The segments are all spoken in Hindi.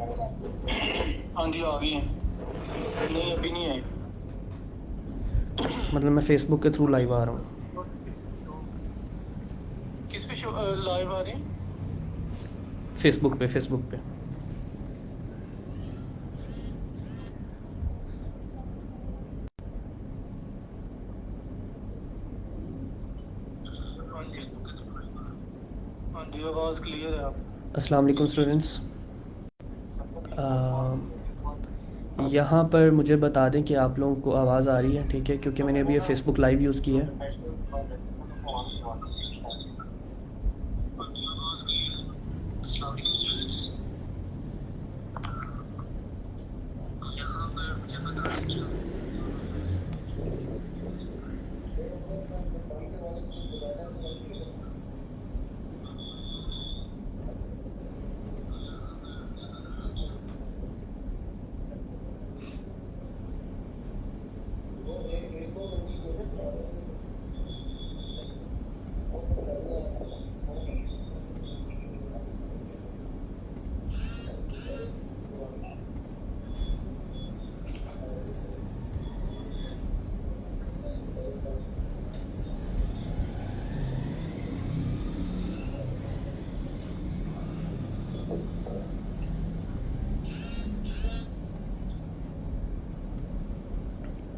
हाँ जी आ गई हैं। नहीं अभी नहीं आई। मतलब मैं फेसबुक के थ्रू लाइव आ रहा हूँ। किस पे शो लाइव आ रहे हैं? फेसबुक पे। हाँ जी। हाँ जी आवाज़ क्लियर है आप। अस्सलाम वालेकुम स्टूडेंट्स। यहाँ पर मुझे बता दें कि आप लोगों को आवाज़ आ रही है, ठीक है, क्योंकि मैंने अभी ये फेसबुक लाइव यूज़ किया है। अस्सलाम वालेकुम स्टूडेंट्स। यहाँ पर मुझे बता दें कि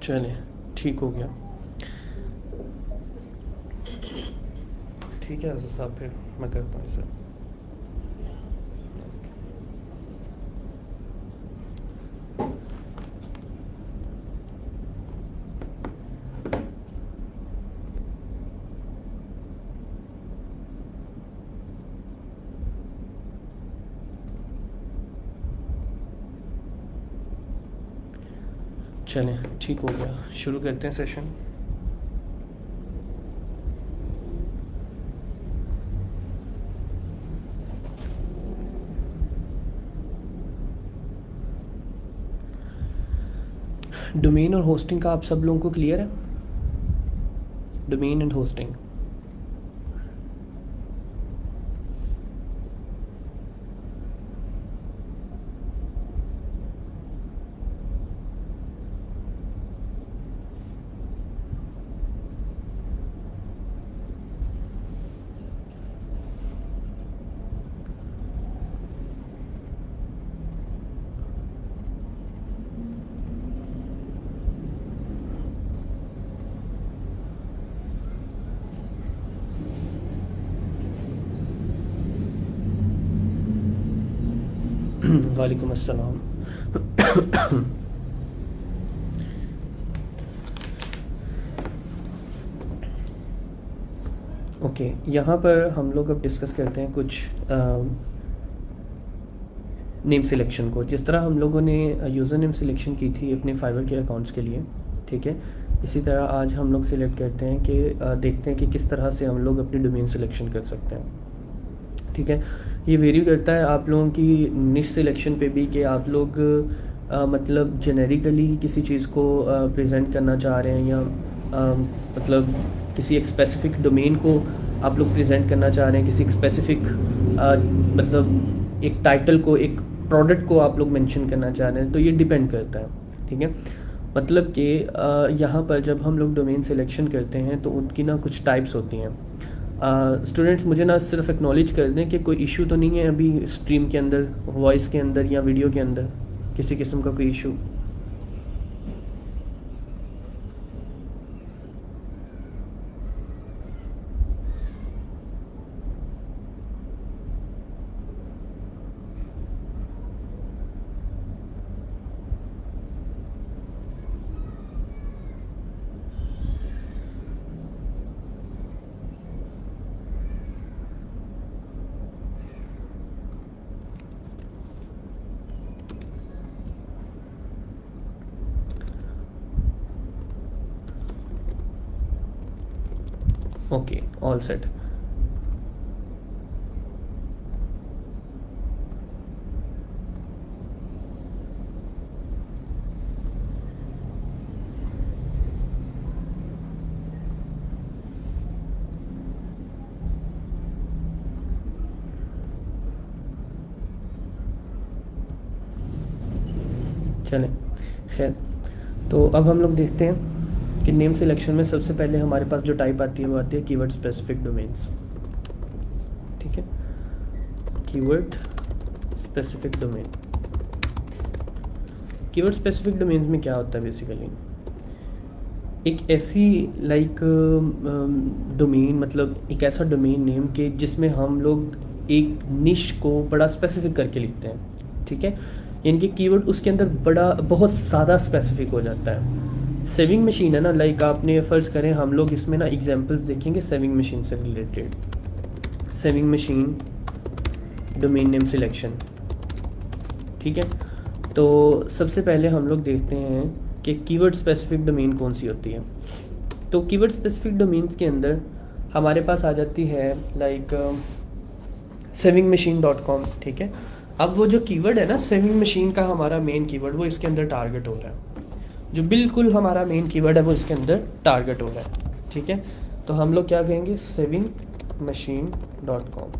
चलें, ठीक हो गया। ठीक है अज़ीज़ साहब, फिर मैं करता हूँ इसे। चलें, ठीक हो गया, शुरू करते हैं सेशन। डोमेन और होस्टिंग का आप सब लोगों को क्लियर है? Domain and hosting. वालेकुम अस्सलाम। ओके, यहाँ पर हम लोग अब डिस्कस करते हैं कुछ नेम सिलेक्शन को। जिस तरह हम लोगों ने यूज़र नेम सिलेक्शन की थी अपने फाइवर के अकाउंट्स के लिए, ठीक है, इसी तरह आज हम लोग सिलेक्ट करते हैं कि देखते हैं कि किस तरह से हम लोग अपनी डोमेन सिलेक्शन कर सकते हैं। ठीक है, ये वेरी करता है आप लोगों की निश सिलेक्शन पे भी, कि आप लोग मतलब जेनेरिकली किसी चीज़ को प्रेजेंट करना चाह रहे हैं, या मतलब किसी एक स्पेसिफ़िक डोमेन को आप लोग प्रेजेंट करना चाह रहे हैं, किसी एक स्पेसिफ़िक मतलब एक टाइटल को, एक प्रोडक्ट को आप लोग मेंशन करना चाह रहे हैं, तो ये डिपेंड करता है। ठीक है, मतलब कि यहाँ पर जब हम लोग डोमेन सिलेक्शन करते हैं तो उनकी ना कुछ टाइप्स होती हैं। स्टूडेंट्स मुझे ना सिर्फ एक्नॉलेज कर दें कि कोई इशू तो नहीं है अभी स्ट्रीम के अंदर, वॉइस के अंदर या वीडियो के अंदर किसी किस्म का कोई इशू। Okay, all set. चलें, खैर। तो अब हम लोग देखते हैं कि नेम सिलेक्शन में सबसे पहले हमारे पास जो टाइप आती है वो आती है कीवर्ड स्पेसिफिक डोमेन्स। ठीक है, keyword specific domain. Keyword specific domains में क्या होता है बेसिकली, एक ऐसी डोमेन, मतलब एक ऐसा डोमेन नेम के जिसमें हम लोग एक निश को बड़ा स्पेसिफिक करके लिखते हैं। ठीक है, यानी कि कीवर्ड उसके अंदर बहुत ज़्यादा स्पेसिफिक हो जाता है। सेविंग मशीन है ना, आपने फ़र्ज़ करें हम लोग इसमें ना एग्जांपल्स देखेंगे सेविंग मशीन से related. Saving machine domain name selection. ठीक है, तो सबसे पहले हम लोग देखते हैं कि कीवर्ड स्पेसिफिक डोमेन कौन सी होती है। तो कीवर्ड स्पेसिफिक डोमेन के अंदर हमारे पास आ जाती है savingmachine.com। ठीक है, अब वो जो कीवर्ड है ना सेविंग मशीन का, हमारा मेन कीवर्ड वो इसके अंदर टारगेट हो रहा है, जो बिल्कुल हमारा मेन कीवर्ड है वो इसके अंदर टारगेट हो रहा है। ठीक है, तो हम लोग क्या कहेंगे, savingmachine.com।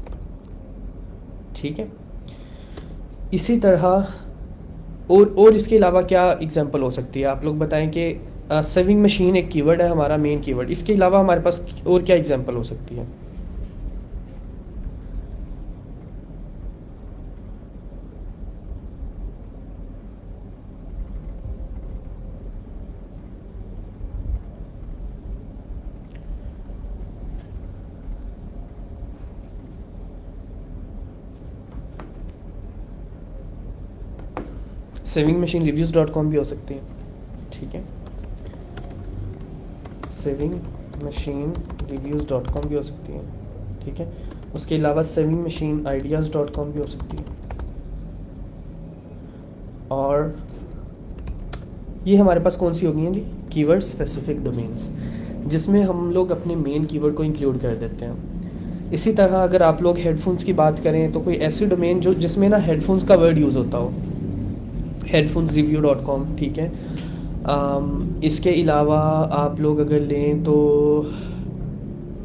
ठीक है, इसी तरह और इसके अलावा क्या एग्जांपल हो सकती है, आप लोग बताएं कि सेविंग मशीन एक कीवर्ड है हमारा मेन कीवर्ड, इसके अलावा हमारे पास और क्या एग्जांपल हो सकती है। सेविंग मशीन रिव्यूज़.com भी हो सकती है। ठीक है, सेविंग मशीन रिव्यूज़.com भी हो सकती है। ठीक है, उसके अलावा सेविंग मशीन आइडियाज़.com भी हो सकती है। और ये हमारे पास कौन सी होगी हैं जी, कीवर्ड स्पेसिफिक डोमेन्स, जिसमें हम लोग अपने मेन कीवर्ड को इंक्लूड कर देते हैं। इसी तरह अगर आप लोग हेडफोन्स की बात करें तो कोई ऐसी डोमेन जो जिसमें ना हेडफोन्स का वर्ड यूज़ होता हो, headphonesreview.com। ठीक है, इसके अलावा आप लोग अगर लें तो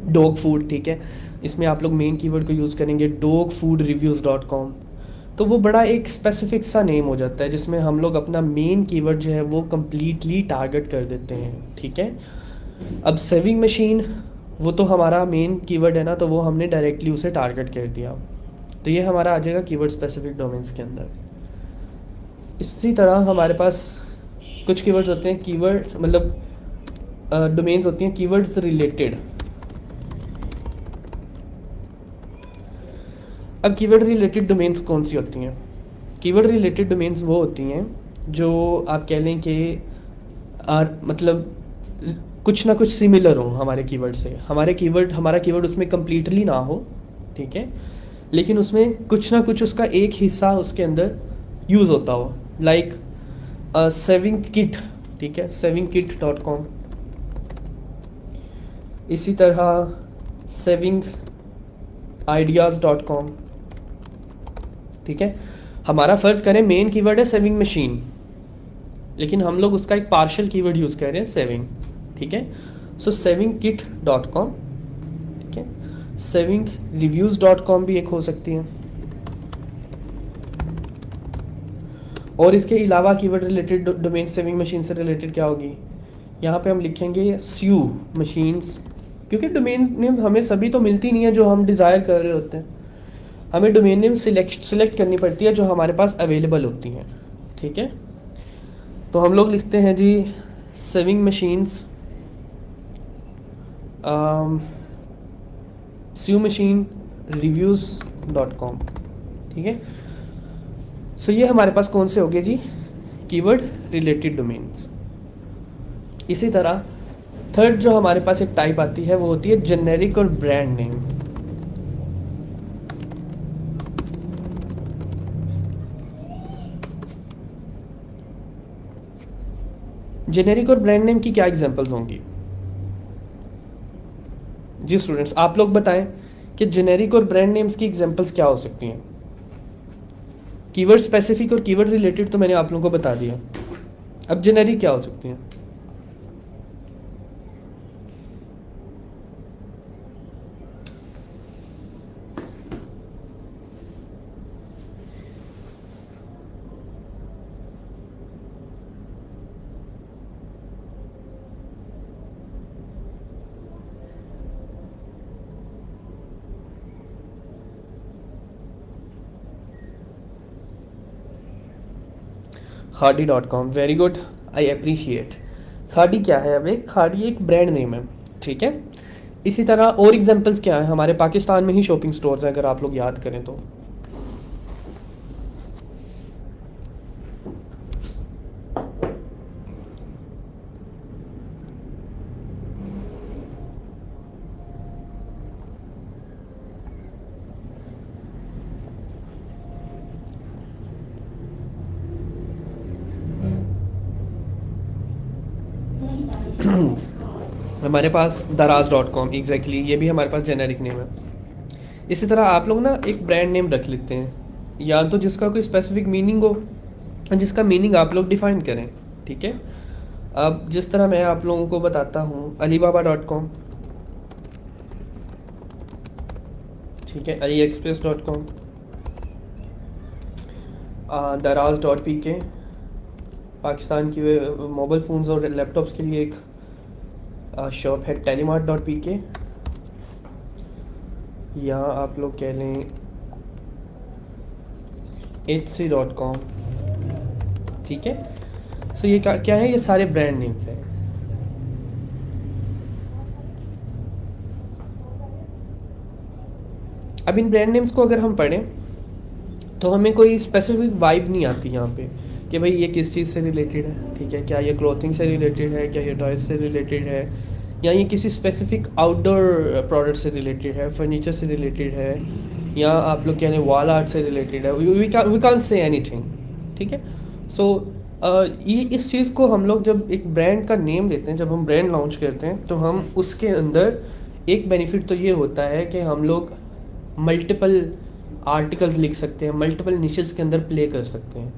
डॉग फूड। ठीक है, इसमें आप लोग मेन कीवर्ड को यूज़ करेंगे dogfoodreviews.com। तो वो बड़ा एक स्पेसिफिक सा नेम हो जाता है जिसमें हम लोग अपना मेन कीवर्ड जो है वो कम्प्लीटली टारगेट कर देते हैं। ठीक है, अब सेविंग मशीन वो तो हमारा मेन कीवर्ड है ना, तो वो हमने डायरेक्टली उसे टारगेट कर दिया, तो ये हमारा आ जाएगा कीवर्ड स्पेसिफिक डोमेन्स के अंदर। इसी तरह हमारे पास कुछ कीवर्ड्स होते हैं, कीवर्ड मतलब डोमेन्स होती हैं कीवर्ड्स रिलेटेड। अब कीवर्ड रिलेटेड डोमेन्स कौन सी होती हैं, कीवर्ड रिलेटेड डोमेन्स वो होती हैं जो आप कह लें कि मतलब कुछ ना कुछ सिमिलर हो हमारे कीवर्ड से, हमारा कीवर्ड उसमें कम्प्लीटली ना हो। ठीक है, लेकिन उसमें कुछ ना कुछ उसका एक हिस्सा उसके अंदर यूज़ होता हो, लाइक सेविंग किट। ठीक है, savingkit.com। इसी तरह सेविंग आइडियाज़.com। ठीक है, हमारा फ़र्ज़ करें मेन कीवर्ड है सेविंग मशीन, लेकिन हम लोग उसका एक पार्शियल कीवर्ड यूज़ कर रहे हैं सेविंग। ठीक है, सो savingkit.com। ठीक है, savingreviews.com भी एक हो सकती है। और इसके अलावा keyword related domain saving machine से रिलेटेड क्या होगी, यहाँ पे हम लिखेंगे स्यू मशीन्स, क्योंकि डोमेन नेम हमें सभी तो मिलती नहीं है जो हम डिज़ायर कर रहे होते हैं, हमें डोमेन नेम सिलेक्ट करनी पड़ती है जो हमारे पास अवेलेबल होती हैं। ठीक है, तो हम लोग लिखते हैं जी सेविंग मशीन्स स्यू मशीन रिव्यूज़.com। ठीक है, सो ये हमारे पास कौन से हो गए जी, कीवर्ड रिलेटेड डोमेन्स। इसी तरह थर्ड जो हमारे पास एक टाइप आती है वो होती है जेनेरिक और ब्रांड नेम। जेनेरिक और ब्रांड नेम की क्या एग्जांपल्स होंगी जी स्टूडेंट्स, आप लोग बताएं कि जेनेरिक और ब्रांड नेम्स की एग्जांपल्स क्या हो सकती हैं। कीवर्ड स्पेसिफिक और कीवर्ड रिलेटेड तो मैंने आप लोगों को बता दिया, अब जेनेरिक क्या हो सकती हैं। खाड़ी.com, वेरी गुड, आई अप्रिशिएट। खाड़ी क्या है? अबे खाड़ी एक ब्रांड नेम है, ठीक है। इसी तरह और एग्जांपल्स क्या है, हमारे पाकिस्तान में ही शॉपिंग स्टोर्स हैं अगर आप लोग याद करें तो। हमारे पास दराज.com, एग्जैक्टली, ये भी हमारे पास जेनेरिक नेम है। इसी तरह आप लोग ना एक ब्रांड नेम रख लेते हैं, या तो जिसका कोई स्पेसिफिक मीनिंग हो, जिसका मीनिंग आप लोग डिफाइन करें, ठीक है। अब जिस तरह मैं आप लोगों को बताता हूँ, alibaba.com, ठीक है, aliexpress.com, daraz.pk, पाकिस्तान की मोबाइल फ़ोन्स और लैपटॉप्स के लिए एक शॉप है telemart.pk, या आप लोग कह लें hc.com, ठीक है। सो ये क्या है, ये सारे ब्रांड नेम्स हैं। अब इन ब्रांड नेम्स को अगर हम पढ़ें तो हमें कोई स्पेसिफिक वाइब नहीं आती यहाँ पे कि भाई ये किस चीज़ से रिलेटेड है, ठीक है। क्या ये क्लोथिंग से रिलेटेड है, क्या ये टॉयज से रिलेटेड है, या ये किसी स्पेसिफिक आउटडोर प्रोडक्ट से रिलेटेड है, फर्नीचर से रिलेटेड है, या आप लोग कह लें वॉल आर्ट से रिलेटेड है। वी कांट से एनीथिंग, ठीक है। सो ये इस चीज़ को हम लोग जब एक ब्रांड का नेम लेते हैं, जब हम ब्रांड लॉन्च करते हैं, तो हम उसके अंदर एक बेनिफिट तो ये होता है कि हम लोग मल्टीपल आर्टिकल्स लिख सकते हैं, मल्टीपल निशेस के अंदर प्ले कर सकते हैं।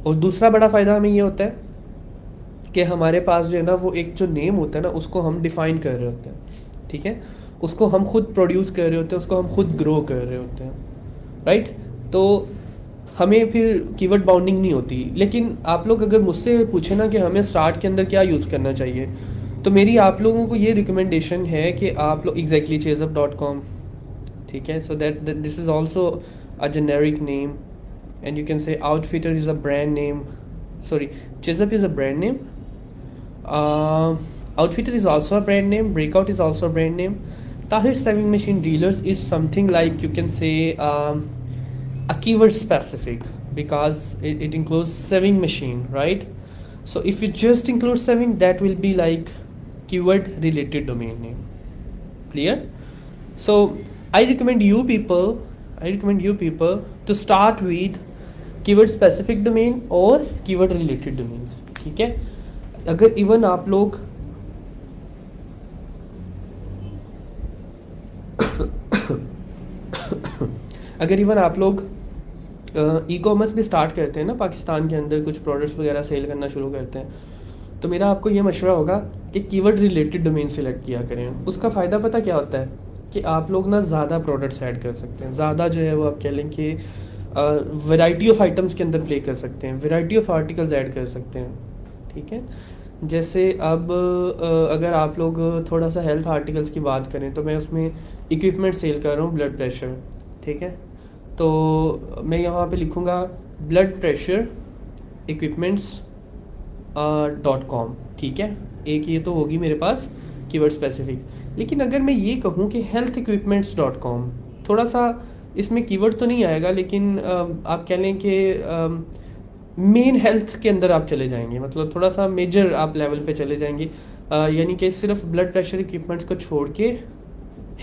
और दूसरा बड़ा फ़ायदा हमें ये होता है कि हमारे पास जो है ना, वो एक जो नेम होता है ना, उसको हम डिफ़ाइन कर रहे होते हैं, ठीक है। उसको हम खुद प्रोड्यूस कर रहे होते हैं, उसको हम खुद ग्रो कर रहे होते हैं, राइट। तो हमें फिर कीवर्ड बाउंडिंग नहीं होती। लेकिन आप लोग अगर मुझसे पूछे ना कि हमें स्टार्ट के अंदर क्या यूज़ करना चाहिए, तो मेरी आप लोगों को ये रिकमेंडेशन है कि आप लोग एग्जैक्टली chessup.com, ठीक है। So that this is also a generic name, and you can say Outfitter is a brand name, sorry, Chessup is a brand name, Outfitter is also a brand name, Breakout is also a brand name, Tahir Sewing Machine Dealers is something like, you can say, a keyword specific, because it includes sewing machine, right? So if you just include sewing, that will be like keyword related domain name. Clear? So I recommend you people to start with keyword specific domain और कीवर्ड रिलेटेड डोमेन्स, ठीक है। अगर इवन आप लोग ई कॉमर्स भी स्टार्ट करते हैं ना पाकिस्तान के अंदर, कुछ प्रोडक्ट्स वगैरह सेल करना शुरू करते हैं, तो मेरा आपको ये मशवरा होगा कि कीवर्ड रिलेटेड डोमेन सेलेक्ट किया करें। उसका फ़ायदा पता क्या होता है कि आप लोग ना ज़्यादा प्रोडक्ट्स ऐड कर सकते हैं, ज़्यादा जो है वो आप कह लें कि वैरायटी ऑफ आइटम्स के अंदर प्ले कर सकते हैं, वैरायटी ऑफ आर्टिकल्स ऐड कर सकते हैं, ठीक है। जैसे अब अगर आप लोग थोड़ा सा हेल्थ आर्टिकल्स की बात करें, तो मैं उसमें इक्विपमेंट सेल कर रहा हूँ, ब्लड प्रेशर, ठीक है। तो मैं यहाँ पे लिखूँगा ब्लड प्रेशर इक्विपमेंट्स .com, ठीक है। एक ये तो होगी मेरे पास कीवर्ड स्पेसिफिक। लेकिन अगर मैं ये कहूँ कि हेल्थ इक्विपमेंट्स .com, थोड़ा सा इसमें कीवर्ड तो नहीं आएगा, लेकिन आप कह लें कि मेन हेल्थ के अंदर आप चले जाएंगे, मतलब थोड़ा सा मेजर आप लेवल पे चले जाएंगे, यानी कि सिर्फ ब्लड प्रेशर इक्विपमेंट्स को छोड़ के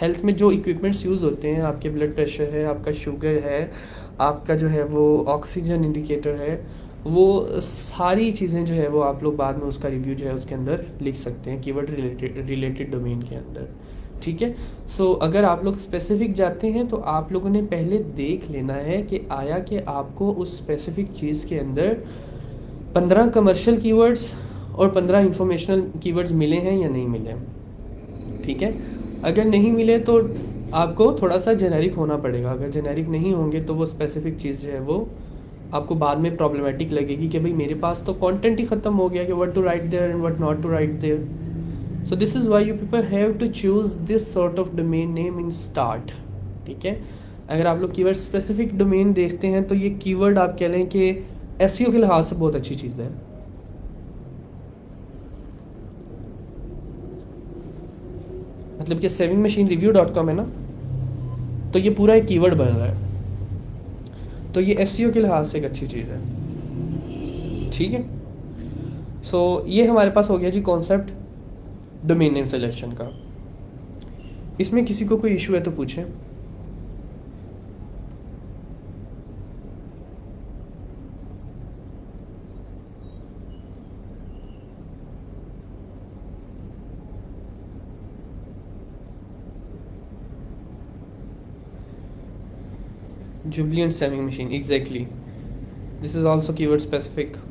हेल्थ में जो इक्विपमेंट्स यूज़ होते हैं, आपके ब्लड प्रेशर है, आपका शुगर है, आपका जो है वो ऑक्सीजन इंडिकेटर है, वो सारी चीज़ें जो है वो आप लोग बाद में उसका रिव्यू जो है उसके अंदर लिख सकते हैं कीवर्ड रिलेटेड डोमेन के अंदर, ठीक है। सो अगर आप लोग स्पेसिफिक जाते हैं तो आप लोगों ने पहले देख लेना है कि आया कि आपको उस स्पेसिफिक चीज़ के अंदर 15 कमर्शियल कीवर्ड्स और 15 इंफॉर्मेशनल कीवर्ड्स मिले हैं या नहीं मिले, ठीक है। अगर नहीं मिले तो आपको थोड़ा सा जेनेरिक होना पड़ेगा। अगर जेनेरिक नहीं होंगे तो वो स्पेसिफिक चीज़ जो है वो आपको बाद में प्रॉब्लमेटिक लगेगी कि भाई मेरे पास तो कंटेंट ही ख़त्म हो गया कि what to write there and what not to write there. So this is why you people have to choose this sort of domain name in start, ठीक है। अगर आप लोग कीवर्ड स्पेसिफिक डोमेन देखते हैं तो ये कीवर्ड आप कह लें कि एसईओ के लिहाज से बहुत अच्छी चीज़ है। मतलब कि savingmachinereview.com है ना, तो ये पूरा एक कीवर्ड बन रहा है, तो ये एसईओ के लिहाज से एक अच्छी चीज़ है। ठीक है, सो ये हमारे पास हो गया जी कॉन्सेप्ट डोमेन नेम सिलेक्शन का। इसमें किसी को कोई इशू है तो पूछें। Jubilant saving machine, exactly. This is also keyword specific.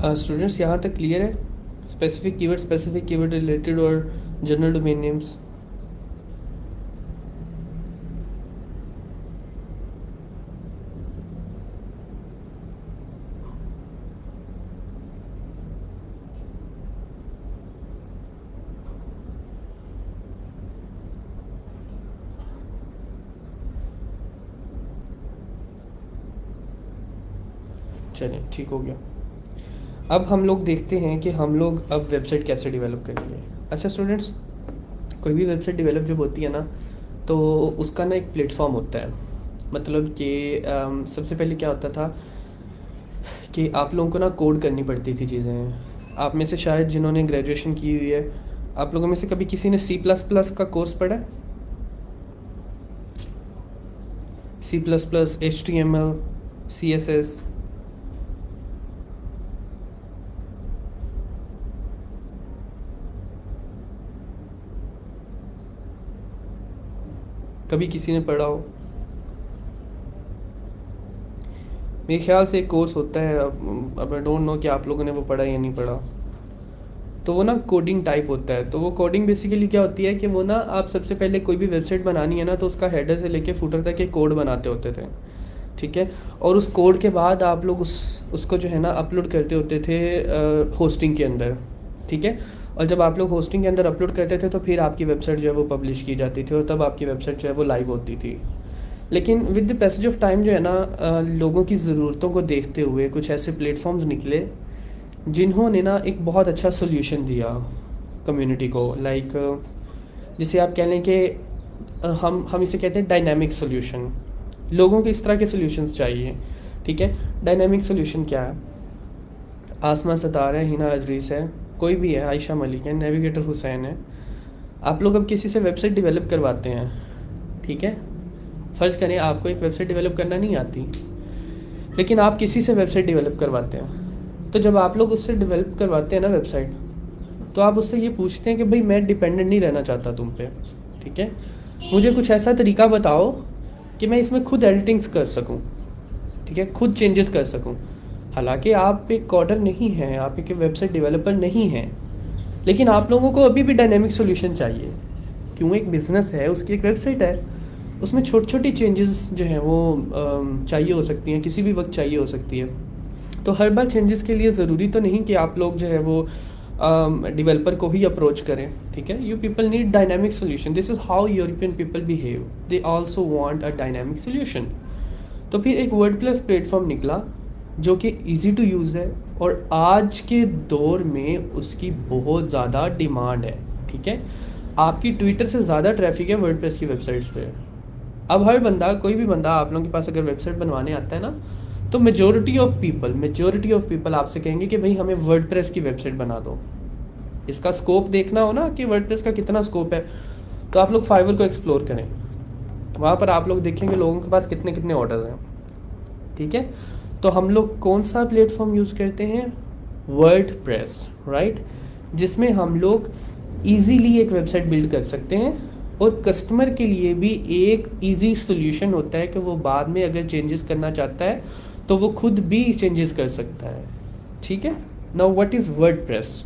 Students यहाँ तक क्लियर है? स्पेसिफिक कीवर्ड रिलेटेड और जनरल डोमेन नेम्स। चलिए ठीक हो गया। अब हम लोग देखते हैं कि हम लोग अब वेबसाइट कैसे डेवलप करेंगे। अच्छा स्टूडेंट्स, कोई भी वेबसाइट डेवलप जब होती है ना, तो उसका ना एक प्लेटफॉर्म होता है। मतलब कि सबसे पहले क्या होता था कि आप लोगों को ना कोड करनी पड़ती थी चीज़ें। आप में से शायद जिन्होंने ग्रेजुएशन की हुई है, आप लोगों में से कभी किसी ने C++ का कोर्स पढ़ा है? C++, HTML, CSS। कभी किसी ने पढ़ा हो? मेरे ख्याल से एक कोर्स होता है, अब आई डोंट नो कि आप लोगों ने वो पढ़ा या नहीं पढ़ा। तो वो ना कोडिंग टाइप होता है। तो वो कोडिंग बेसिकली क्या होती है कि वो ना आप सबसे पहले कोई भी वेबसाइट बनानी है ना, तो उसका हेडर से लेके फुटर तक एक कोड बनाते होते थे, ठीक है। और उस कोड के बाद आप लोग उसको जो है ना अपलोड करते होते थे होस्टिंग के अंदर, ठीक है। और जब आप लोग होस्टिंग के अंदर अपलोड करते थे तो फिर आपकी वेबसाइट जो है वो पब्लिश की जाती थी और तब आपकी वेबसाइट जो है वो लाइव होती थी। लेकिन with the passage of time जो है ना, लोगों की ज़रूरतों को देखते हुए कुछ ऐसे प्लेटफॉर्म्स निकले जिन्होंने ना एक बहुत अच्छा सोल्यूशन दिया कम्युनिटी को। लाइक जिसे आप कह लें कि हम इसे कहते हैं डायनामिक सोल्यूशन। लोगों को इस तरह के सोल्यूशंस चाहिए, ठीक है। डायनामिक सोल्यूशन क्या है? आसमा सतार है, हिना अजरीस है, कोई भी है, आयशा मलिक है, नेविगेटर हुसैन है, आप लोग अब किसी से वेबसाइट डेवलप करवाते हैं, ठीक है, फ़र्ज़ करें आपको एक वेबसाइट डेवलप करना नहीं आती, लेकिन आप किसी से वेबसाइट डेवलप करवाते हैं। तो जब आप लोग उससे डेवलप करवाते हैं ना वेबसाइट, तो आप उससे ये पूछते हैं कि भाई मैं डिपेंडेंट नहीं रहना चाहता तुम पे, ठीक है, मुझे कुछ ऐसा तरीका बताओ कि मैं इसमें खुद एडिटिंग्स कर सकूं, ठीक है, खुद चेंजेस कर सकूं। हालांकि आप एक कोडर नहीं हैं, आप एक वेबसाइट डेवलपर नहीं हैं, लेकिन आप लोगों को अभी भी डायनेमिक सोल्यूशन चाहिए। क्यों? एक बिज़नेस है, उसकी एक वेबसाइट है, उसमें छोटी छोटी चेंजेस जो हैं वो चाहिए हो सकती हैं, किसी भी वक्त चाहिए हो सकती है। तो हर बार चेंजेस के लिए ज़रूरी तो नहीं कि आप लोग जो है वो डेवलपर को ही अप्रोच करें, ठीक है। You people need dynamic solution, this is how European people behave, they also want a dynamic solution. तो फिर एक वर्डप्रेस प्लेटफॉर्म निकला जो कि ईज़ी टू यूज़ है, और आज के दौर में उसकी बहुत ज़्यादा डिमांड है, ठीक है। आपकी ट्विटर से ज़्यादा ट्रैफिक है वर्डप्रेस की वेबसाइट्स पे। अब हर बंदा, कोई भी बंदा आप लोगों के पास अगर वेबसाइट बनवाने आता है ना, तो मेजॉरिटी ऑफ पीपल आपसे कहेंगे कि भाई हमें वर्डप्रेस की वेबसाइट बना दो। इसका स्कोप देखना हो ना कि वर्डप्रेस का कितना स्कोप है, तो आप लोग फाइवर को एक्सप्लोर करें, वहाँ पर आप लोग देखेंगे लोगों के पास कितने कितने ऑर्डर्स हैं, ठीक है। तो हम लोग कौन सा प्लेटफॉर्म यूज़ करते हैं? वर्डप्रेस, राइट, जिसमें हम लोग ईजीली एक वेबसाइट बिल्ड कर सकते हैं, और कस्टमर के लिए भी एक इजी सोल्यूशन होता है कि वो बाद में अगर चेंजेस करना चाहता है तो वो खुद भी चेंजेस कर सकता है, ठीक है। Now what is WordPress?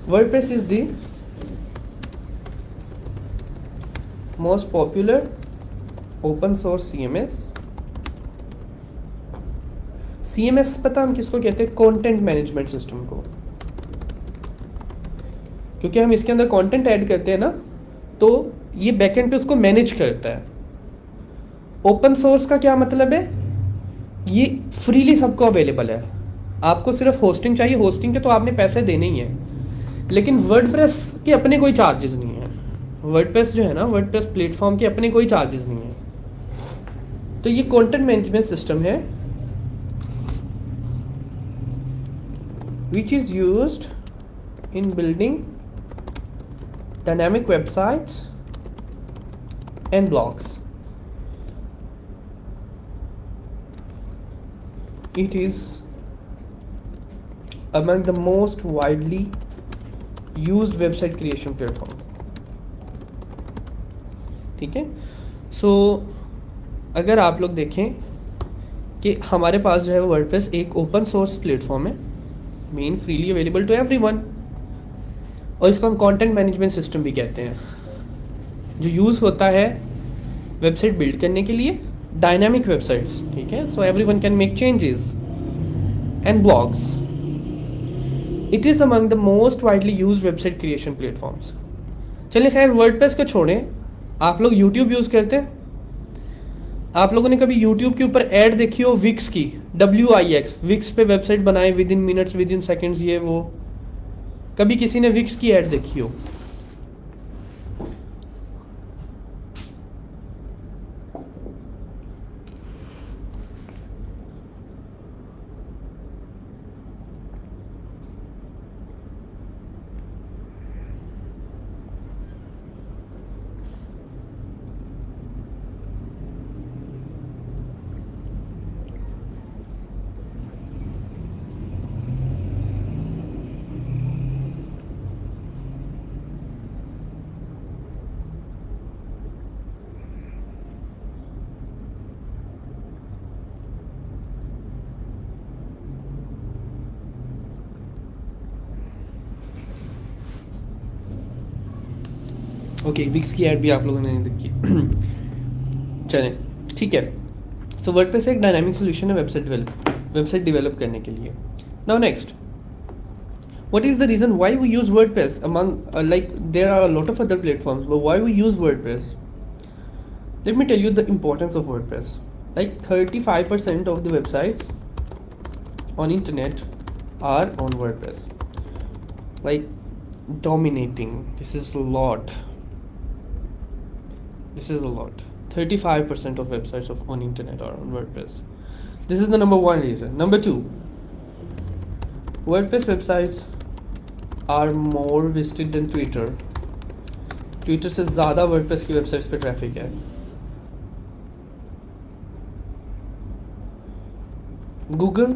WordPress is the most popular open source CMS। CMS पता हम किसको कहते हैं? कंटेंट मैनेजमेंट सिस्टम को, क्योंकि हम इसके अंदर कंटेंट ऐड करते हैं ना, तो ये बैकएंड पे उसको मैनेज करता है। ओपन सोर्स का क्या मतलब है? ये फ्रीली सबको अवेलेबल है, आपको सिर्फ होस्टिंग चाहिए, होस्टिंग के तो आपने पैसे देने ही हैं, लेकिन वर्डप्रेस के अपने कोई चार्जेस नहीं है। वर्डप्रेस जो है ना, वर्डप्रेस प्लेटफॉर्म के अपने कोई चार्जेस नहीं है। तो ये कंटेंट मैनेजमेंट सिस्टम है which is used in building dynamic websites and blogs. It is among the most widely used website creation platform, ठीक है। सो अगर आप लोग देखें कि हमारे पास जो है वर्डप्रेस एक ओपन सोर्स प्लेटफॉर्म है, mean freely available to everyone, और इसको हम कंटेंट मैनेजमेंट सिस्टम भी कहते हैं, जो यूज़ होता है वेबसाइट बिल्ड करने के लिए, डायनामिक वेबसाइट्स, ठीक है। So everyone can make changes and blogs. It is among the most widely used website creation platforms. चलिए खैर, वर्डप्रेस को छोड़ें, आप लोग यूट्यूब यूज़ करते हैं? आप लोगों ने कभी यूट्यूब के ऊपर ऐड देखी हो विक्स की? WIX, विक्स पे वेबसाइट बनाए with in minutes, with in seconds, ये वो, कभी किसी ने विक्स की ऐड देखी हो? ओके, विक्स की ऐड भी आप लोगों ने नहीं देखी। चलें, ठीक है। सो वर्डप्रेस एक डायनामिक सोल्यूशन है वेबसाइट डेवलप करने के लिए। Now next, what is the reason why we use WordPress among like there are a lot of other platforms, but why we use WordPress? Let me tell you the importance of WordPress. Like 35% of the websites on internet are on WordPress, like dominating. This is a lot. 35% of websites on internet are on WordPress. This is the number one reason. Number two, WordPress websites are more visited than Twitter. Twitter से ज़्यादा वर्डप्रेस की वेबसाइट्स पे ट्रैफिक है. Google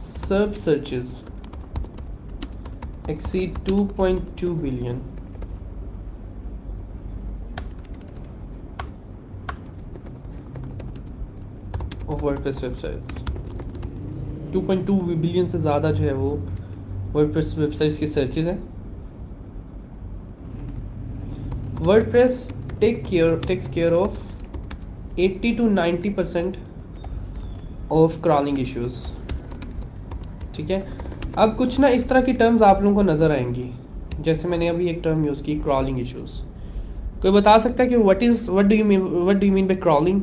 search searches exceed 2.2 billion. of WordPress websites. 2.2 billion से ज़्यादा जो है वो WordPress वेबसाइट्स की सर्चेज हैं. WordPress takes care of 80 to 90% of crawling issues. ठीक है. अब कुछ ना इस तरह की टर्म्स आप लोगों को नज़र आएंगी, जैसे मैंने अभी एक टर्म यूज़ की, क्रॉलिंग इश्यूज़. कोई बता सकता है कि what do you mean by crawling?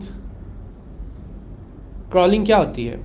Crawling क्या होती है?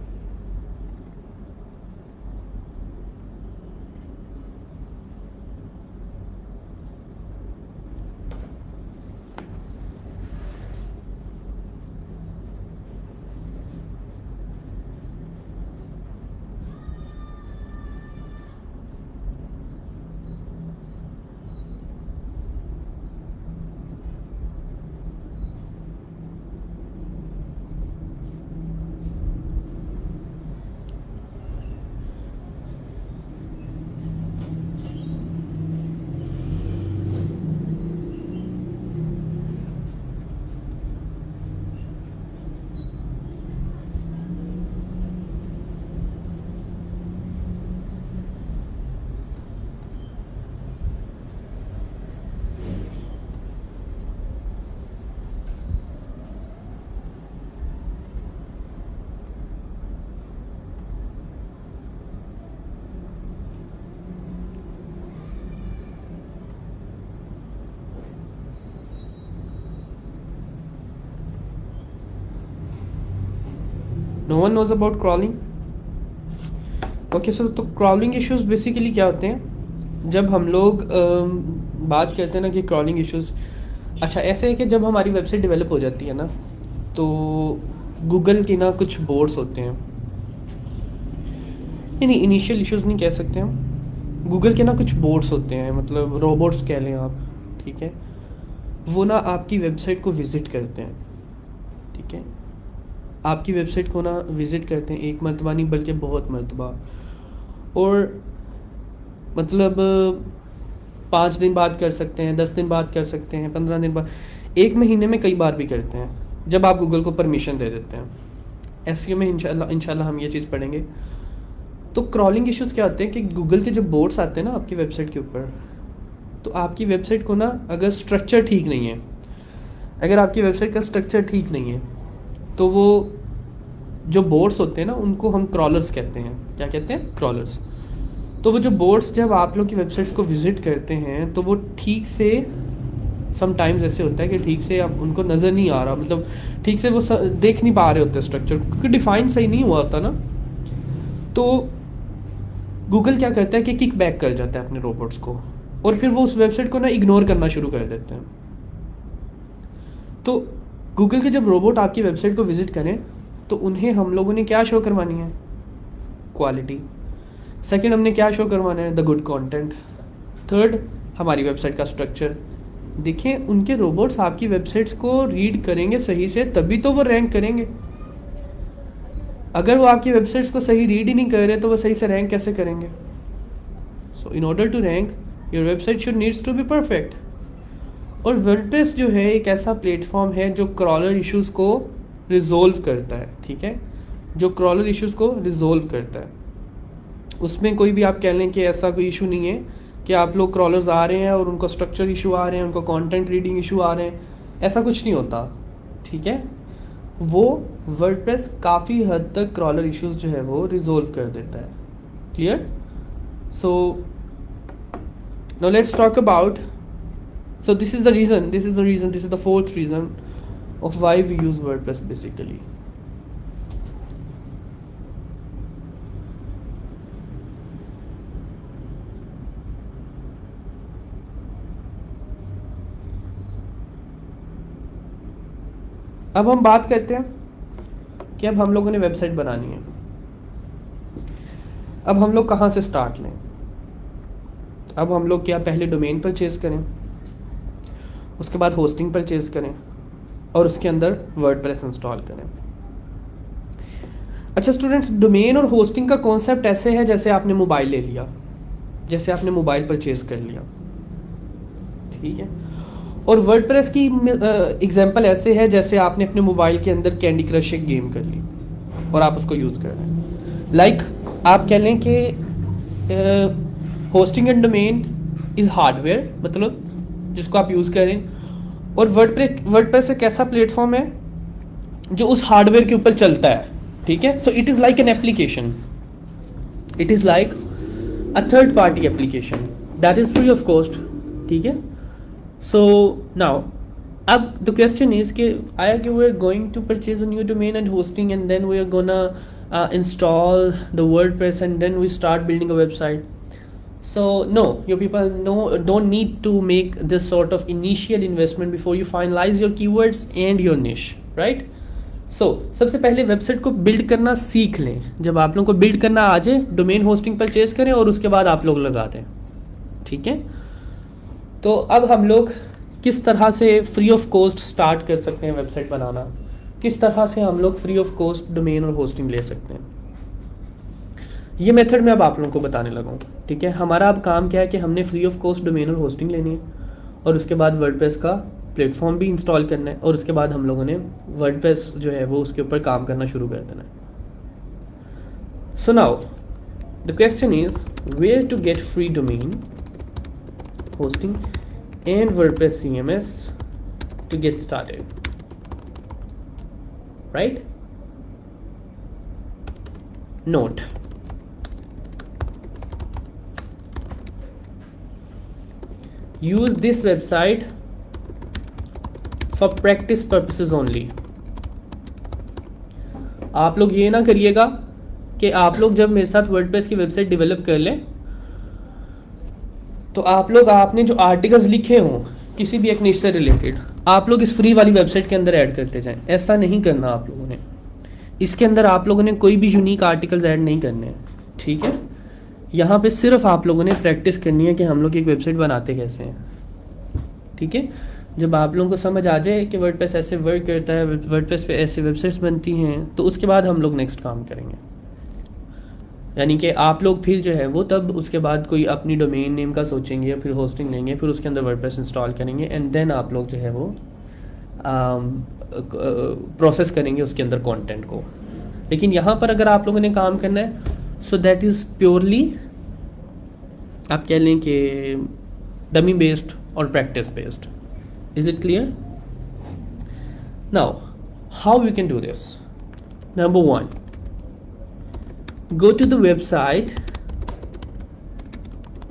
No one knows about crawling. Okay sir, तो क्रॉलिंग इश्यूज़ बेसिकली क्या होते हैं? जब हम लोग बात करते हैं ना कि क्रॉलिंग इश्यूज़, अच्छा ऐसे है कि जब हमारी वेबसाइट डेवलप हो जाती है ना, तो गूगल के ना कुछ बोर्ड्स होते हैं, नहीं इनिशियल इश्यूज़ नहीं कह सकते हम, गूगल के ना कुछ बोर्ड्स होते हैं, मतलब रोबोट्स कह लें आप, ठीक है. वो ना आपकी वेबसाइट को विज़िट करते हैं, ठीक है. आपकी वेबसाइट को ना विज़िट करते हैं, एक मरतबा नहीं बल्कि बहुत मरतबा, और मतलब 5 दिन बाद कर सकते हैं, 10 दिन बाद कर सकते हैं, 15 दिन बाद, 1 महीने में कई बार भी करते हैं, जब आप गूगल को परमिशन दे देते हैं. एसईओ में इंशाल्लाह हम ये चीज़ पढ़ेंगे. तो क्रॉलिंग इश्यूज़ क्या होते हैं कि गूगल के जो बोर्ड्स आते हैं ना आपकी वेबसाइट के ऊपर, तो आपकी वेबसाइट को ना अगर स्ट्रक्चर ठीक नहीं है, अगर आपकी वेबसाइट का स्ट्रक्चर ठीक नहीं है, तो वो जो बोर्ड्स होते हैं ना उनको हम क्रॉलर्स कहते हैं. क्या कहते हैं? क्रॉलर्स. तो वो जो बोर्ड्स जब आप लोग की वेबसाइट्स को विज़िट करते हैं तो वो ठीक से, समटाइम्स ऐसे होता है कि ठीक से अब उनको नज़र नहीं आ रहा, मतलब ठीक से वो देख नहीं पा रहे होते स्ट्रक्चर, क्योंकि डिफ़ाइन सही नहीं हुआ होता ना. तो गूगल क्या करता है कि किक बैक कर जाता है अपने रोबोट्स को, और फिर वो उस वेबसाइट को ना इग्नोर करना शुरू कर देते हैं. तो गूगल के जब रोबोट आपकी वेबसाइट को विज़िट करें तो उन्हें हम लोगों ने क्या शो करवानी है? क्वालिटी. सेकंड, हमने क्या शो करवाना है? The good content. थर्ड, हमारी वेबसाइट का स्ट्रक्चर. देखें, उनके रोबोट्स आपकी वेबसाइट्स को रीड करेंगे सही से, तभी तो वो रैंक करेंगे. अगर वो आपकी वेबसाइट्स को सही रीड ही नहीं कर रहे तो वो सही से रैंक कैसे करेंगे? So in order to rank your website should needs to be perfect. और वर्डप्रेस जो है एक ऐसा प्लेटफॉर्म है जो क्रॉलर इश्यूज़ को रिजोल्व करता है, ठीक है, जो क्रॉलर इश्यूज़ को रिजोल्व करता है. उसमें कोई भी आप कह लें कि ऐसा कोई इशू नहीं है कि आप लोग क्रॉलर्स आ रहे हैं और उनको स्ट्रक्चर इशू आ रहे हैं, उनको कंटेंट रीडिंग इशू आ रहे हैं, ऐसा कुछ नहीं होता, ठीक है. वो वर्डप्रेस काफ़ी हद तक क्रॉलर इश्यूज़ जो है वो रिजोल्व कर देता है. Clear? So now let's talk about, so this is the fourth reason of why we use WordPress basically. अब हम बात करते हैं कि अब हम लोगों ने वेबसाइट बनानी है। अब हम लोग कहाँ से स्टार्ट लें? अब हम लोग क्या पहले डोमेन परचेज करें, उसके बाद होस्टिंग परचेज करें और उसके अंदर वर्डप्रेस इंस्टॉल करें? अच्छा स्टूडेंट्स, डोमेन और होस्टिंग का कॉन्सेप्ट ऐसे है जैसे आपने मोबाइल ले लिया, जैसे आपने मोबाइल परचेज कर लिया, ठीक है। और वर्डप्रेस की एग्जांपल ऐसे है जैसे आपने अपने मोबाइल के अंदर कैंडी क्रश एक गेम कर ली और आप उसको यूज़ कर रहे हैं। लाइक आप कह लें कि hosting and domain is hardware, मतलब जिसको आप यूज़ करें, और वर्डप्रेस एक ऐसा प्लेटफॉर्म है जो उस हार्डवेयर के ऊपर चलता है, ठीक है। So it is like an application, it is like a third party application that is free of cost, ठीक है। सो नाउ अब द क्वेश्चन इज कि आया कि we are going to purchase a new domain and hosting and then we are gonna install the WordPress and then we start building a website. So no, you people don't need to make this sort of initial investment before you finalize your keywords and your niche, right? So सबसे पहले वेबसाइट को बिल्ड करना सीख लें. जब आप लोगों को बिल्ड करना आ जाए, डोमेन होस्टिंग परचेज करें और उसके बाद आप लोग लगा दें, ठीक है. तो अब हम लोग किस तरह से फ्री ऑफ कॉस्ट स्टार्ट कर सकते हैं वेबसाइट बनाना, किस तरह से हम लोग फ्री ऑफ कॉस्ट डोमेन और होस्टिंग ले सकते हैं, ये मेथड मैं अब आप लोगों को बताने लगा हूँ, ठीक है. हमारा अब काम क्या है कि हमने फ्री ऑफ कॉस्ट डोमेन और होस्टिंग लेनी है और उसके बाद वर्डप्रेस का प्लेटफॉर्म भी इंस्टॉल करना है और उसके बाद हम लोगों ने वर्डप्रेस जो है वो उसके ऊपर काम करना शुरू कर देना है. So now the question is where to get free domain hosting and WordPress CMS to get started, right? Note: use this website for practice purposes only. आप लोग ये ना करिएगा कि आप लोग जब मेरे साथ वर्डप्रेस की वेबसाइट डेवलप कर लें तो आप लोग आपने जो आर्टिकल्स लिखे हों किसी भी एक निश से रिलेटेड आप लोग इस फ्री वाली वेबसाइट के अंदर ऐड करते जाएं. ऐसा नहीं करना आप लोगों ने. इसके अंदर आप लोगों ने कोई भी यूनिक आर्टिकल्स ऐड नहीं करने हैं, ठीक है. यहाँ पे सिर्फ आप लोगों ने प्रैक्टिस करनी है कि हम लोग एक वेबसाइट बनाते कैसे हैं, ठीक है. जब आप लोगों को समझ आ जाए कि वर्डप्रेस ऐसे वर्क करता है, वर्डप्रेस पे ऐसे वेबसाइट्स बनती हैं, तो उसके बाद हम लोग नेक्स्ट काम करेंगे. यानी कि आप लोग फिर जो है वो तब उसके बाद कोई अपनी डोमेन नेम का सोचेंगे या फिर होस्टिंग लेंगे, फिर उसके अंदर वर्डप्रेस इंस्टॉल करेंगे एंड देन आप लोग जो है वो प्रोसेस करेंगे उसके अंदर कंटेंट को. लेकिन यहाँ पर अगर आप लोगों ने काम करना है सो दैट इज़ प्योरली आप कह लें कि डमी बेस्ड और practice based. Is it clear? Now how we can do this. Number 1, go to the website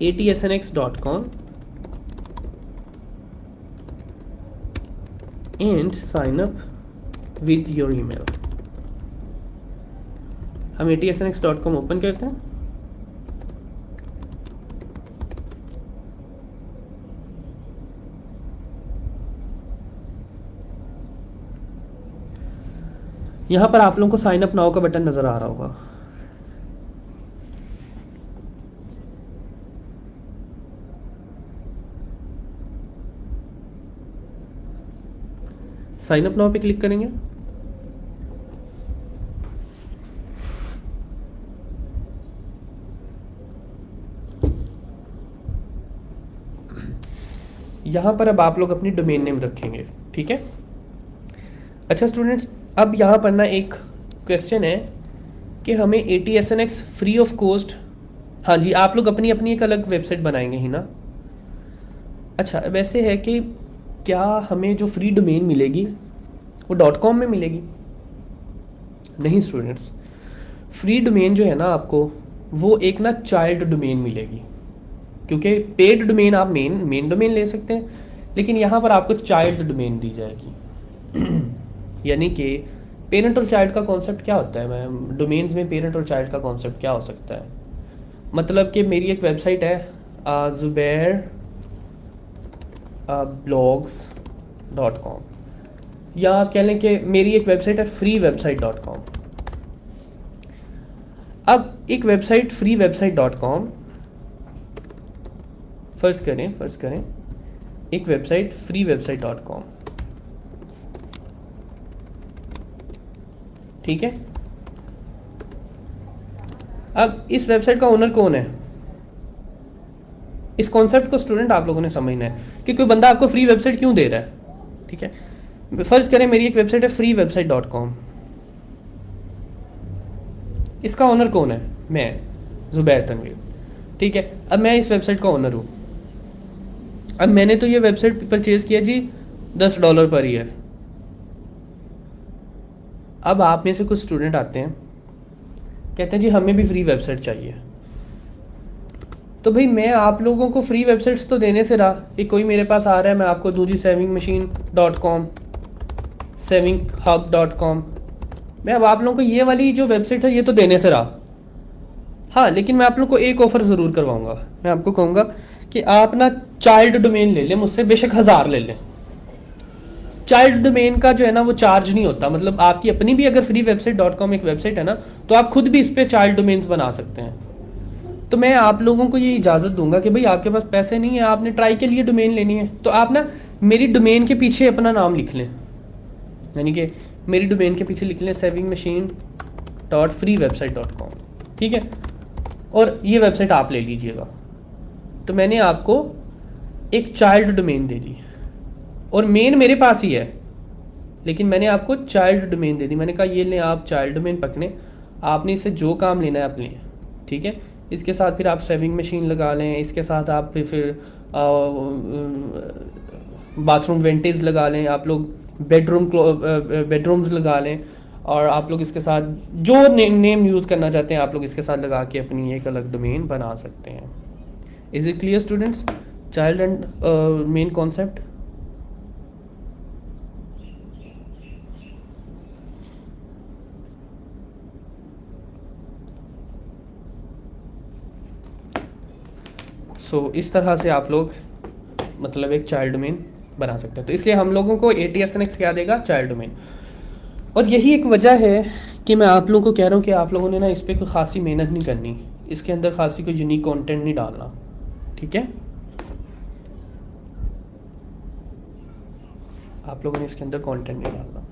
atsnx.com and sign up with your email. हम atsnx.com ओपन करते हैं. यहाँ पर आप लोगों को साइन अप नाउ का बटन नज़र आ रहा होगा. साइन अप नाउ पे क्लिक करेंगे. यहाँ पर अब आप लोग अपनी डोमेन नेम रखेंगे, ठीक है. अच्छा स्टूडेंट्स, अब यहाँ पर ना एक क्वेश्चन है कि हमें ATSNX फ्री ऑफ कॉस्ट, हाँ जी आप लोग अपनी अपनी एक अलग वेबसाइट बनाएंगे ही ना. अच्छा वैसे है कि क्या हमें जो फ्री डोमेन मिलेगी वो .com में मिलेगी? नहीं स्टूडेंट्स, फ्री डोमेन जो है ना आपको वो एक ना चाइल्ड डोमेन मिलेगी, क्योंकि पेड डोमेन आप मेन डोमेन ले सकते हैं, लेकिन यहाँ पर आपको चाइल्ड डोमेन दी जाएगी. यानी कि पेरेंट और चाइल्ड का कॉन्सेप्ट क्या होता है मैम? डोमेन्स में पेरेंट और चाइल्ड का कॉन्सेप्ट क्या हो सकता है? मतलब कि मेरी एक वेबसाइट है zubair blogs.com. या आप कह लें कि मेरी एक वेबसाइट है freewebsite.com। अब एक वेबसाइट freewebsite.com फर्ज करें एक वेबसाइट freewebsite.com, ठीक है। अब इस वेबसाइट का ओनर कौन है? इस कॉन्सेप्ट को स्टूडेंट आप लोगों ने समझना है कि कोई बंदा आपको फ्री वेबसाइट क्यों दे रहा है, ठीक है। फर्ज करें मेरी एक वेबसाइट है freewebsite.com, इसका ओनर कौन है? मैं, ज़ुबैर तनवीर, ठीक है। अब मैं इस वेबसाइट का ओनर हूँ। अब मैंने तो ये वेबसाइट परचेज किया जी $10 पर ईयर। अब आप में से कुछ स्टूडेंट आते हैं, कहते हैं जी हमें भी फ्री वेबसाइट चाहिए। तो भाई मैं आप लोगों को फ्री वेबसाइट्स तो देने से रहा कि कोई मेरे पास आ रहा है मैं आपको दूँ जी savingmachine.com, savinghub.com, मैं अब आप लोगों को ये वाली जो वेबसाइट है ये तो देने से रहा। हाँ, लेकिन मैं आप लोगों को एक ऑफ़र ज़रूर करवाऊंगा। मैं आपको कहूँगा कि आप ना चाइल्ड डोमेन ले लें मुझसे, बेशक 1000 ले लें। चाइल्ड डोमेन का जो है ना वो चार्ज नहीं होता, मतलब आपकी अपनी भी अगर freewebsite.com एक वेबसाइट है ना तो आप खुद भी इस पर चाइल्ड डोमेन्स बना सकते हैं। तो मैं आप लोगों को ये इजाज़त दूंगा कि भाई आपके पास पैसे नहीं है, आपने ट्राई के लिए डोमेन लेनी है तो आप ना मेरी डोमेन के पीछे अपना नाम लिख लें, यानी कि मेरी डोमेन के पीछे लिख लें savingmachine.freewebsite.com, ठीक है। और ये वेबसाइट आप ले लीजिएगा। तो मैंने आपको एक चाइल्ड डोमेन दे दी और मेन मेरे पास ही है, लेकिन मैंने आपको चाइल्ड डोमेन दे दी। मैंने कहा ये लें आप चाइल्ड डोमेन पकड़ें, आपने इससे जो काम लेना है आप लें, ठीक है। इसके साथ फिर आप सेविंग मशीन लगा लें, इसके साथ आप फिर बाथरूम वेंटेज लगा लें, आप लोग बेडरूम्स लगा लें, और आप लोग इसके साथ जो नेम यूज़ करना चाहते हैं आप लोग इसके साथ लगा के अपनी एक अलग डोमेन बना सकते हैं। Is it clear students? Child and main concept. So इस तरह से आप लोग मतलब एक चाइल्ड डोमेन बना सकते हैं। तो इसलिए हम लोगों को ATSNX क्या देगा? Child domain. और यही एक वजह है कि मैं आप लोगों को कह रहा हूँ कि आप लोगों ने ना इस पर कोई ख़ासी मेहनत नहीं करनी, इसके अंदर ख़ासी कोई यूनिक कंटेंट नहीं डालना, ठीक है। आप लोगों ने इसके अंदर कंटेंट नहीं डालना।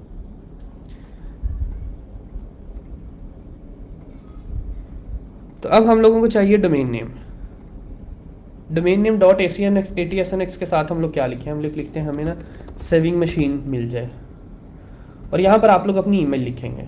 तो अब हम लोगों को चाहिए domain name. Domain name .ATSNX के साथ हम लोग क्या लिखें? हम लोग लिखते हैं हमें ना सेविंग मशीन मिल जाए, और यहाँ पर आप लोग अपनी ईमेल लिखेंगे।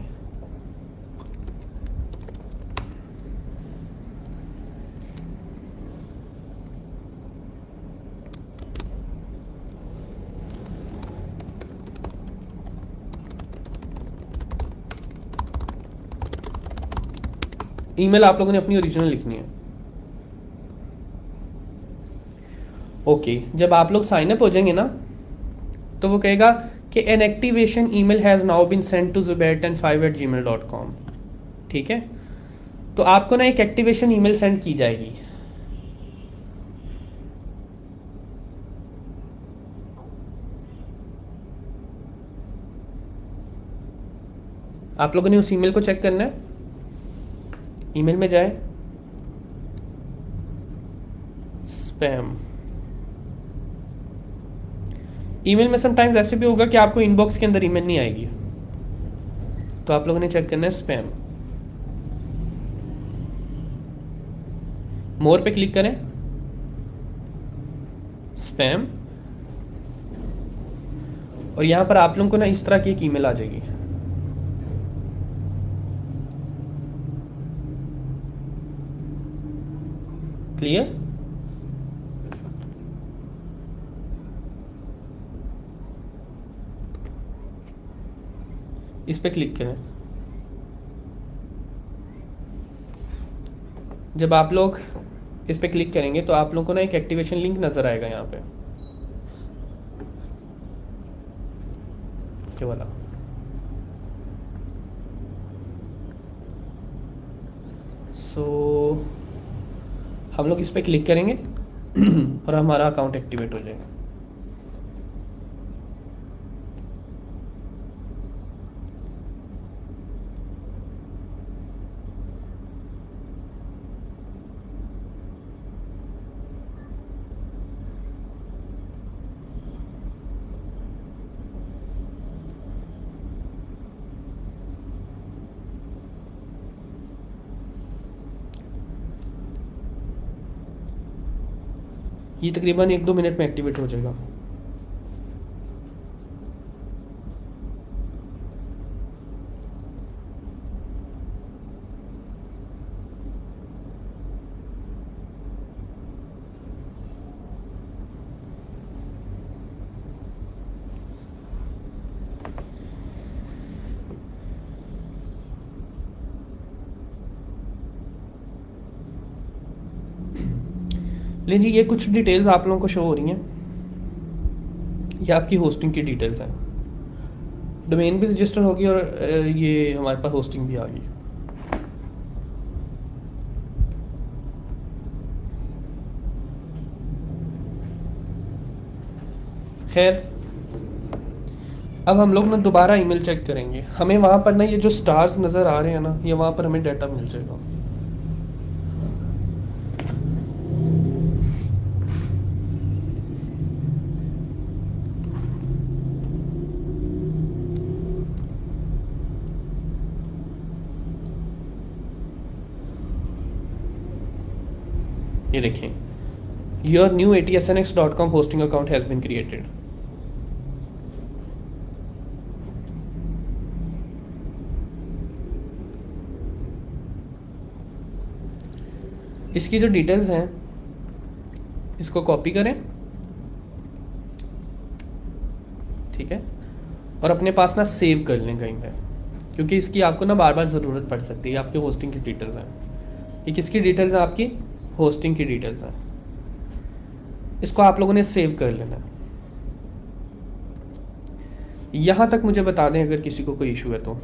ईमेल आप लोगों ने अपनी ओरिजिनल लिखनी है। ओके, जब आप लोग साइन अप हो जाएंगे ना तो वो कहेगा कि an activation email has now been send to zubair105@gmail.com, ठीक है। तो आपको ना एक एक्टिवेशन ईमेल सेंड की जाएगी। आप लोगों ने उस ईमेल को चेक करना है। ईमेल में जाए, स्पैम। ईमेल में समटाइम्स ऐसे भी होगा कि आपको इनबॉक्स के अंदर ईमेल नहीं आएगी, तो आप लोगों ने चेक करना है स्पैम। मोर पे क्लिक करें, स्पैम, और यहां पर आप लोगों को ना इस तरह की एक ईमेल आ जाएगी। क्लियर? इस पे क्लिक करें। जब आप लोग इस पे क्लिक करेंगे तो आप लोगों को ना एक एक्टिवेशन लिंक नजर आएगा यहाँ पे, ये वाला। सो हम लोग इस पे क्लिक करेंगे और हमारा अकाउंट एक्टिवेट हो जाएगा। ये तकरीबन 1-2 मिनट में एक्टिवेट हो जाएगा। ले जी, ये कुछ डिटेल्स आप लोगों को शो हो रही हैं। ये आपकी होस्टिंग की डिटेल्स हैं। डोमेन भी रजिस्टर होगी और ये हमारे पास होस्टिंग भी आ गई। खैर, अब हम लोग ना दोबारा ईमेल चेक करेंगे। हमें वहाँ पर ना ये जो स्टार्स नज़र आ रहे हैं ना, ये वहाँ पर हमें डाटा मिल जाएगा। ये देखें, your new ATSNX.com hosting account has been created। इसकी जो डिटेल्स हैं इसको कॉपी करें, ठीक है, और अपने पास ना सेव कर लें कहीं पे, क्योंकि इसकी आपको ना बार बार ज़रूरत पड़ सकती है। आपके होस्टिंग की डिटेल्स हैं, ये किसकी डिटेल्स हैं? आपकी होस्टिंग की डिटेल्स हैं। इसको आप लोगों ने सेव कर लेना है। यहाँ तक मुझे बता दें अगर किसी को कोई इशू है तो।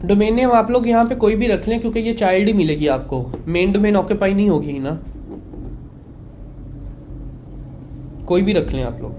डोमेन नेम आप लोग यहाँ पे कोई भी रख लें, क्योंकि ये चाइल्ड ही मिलेगी आपको। मेन डोमेन ऑक्यूपाई नहीं होगी ना, कोई भी रख लें आप लोग।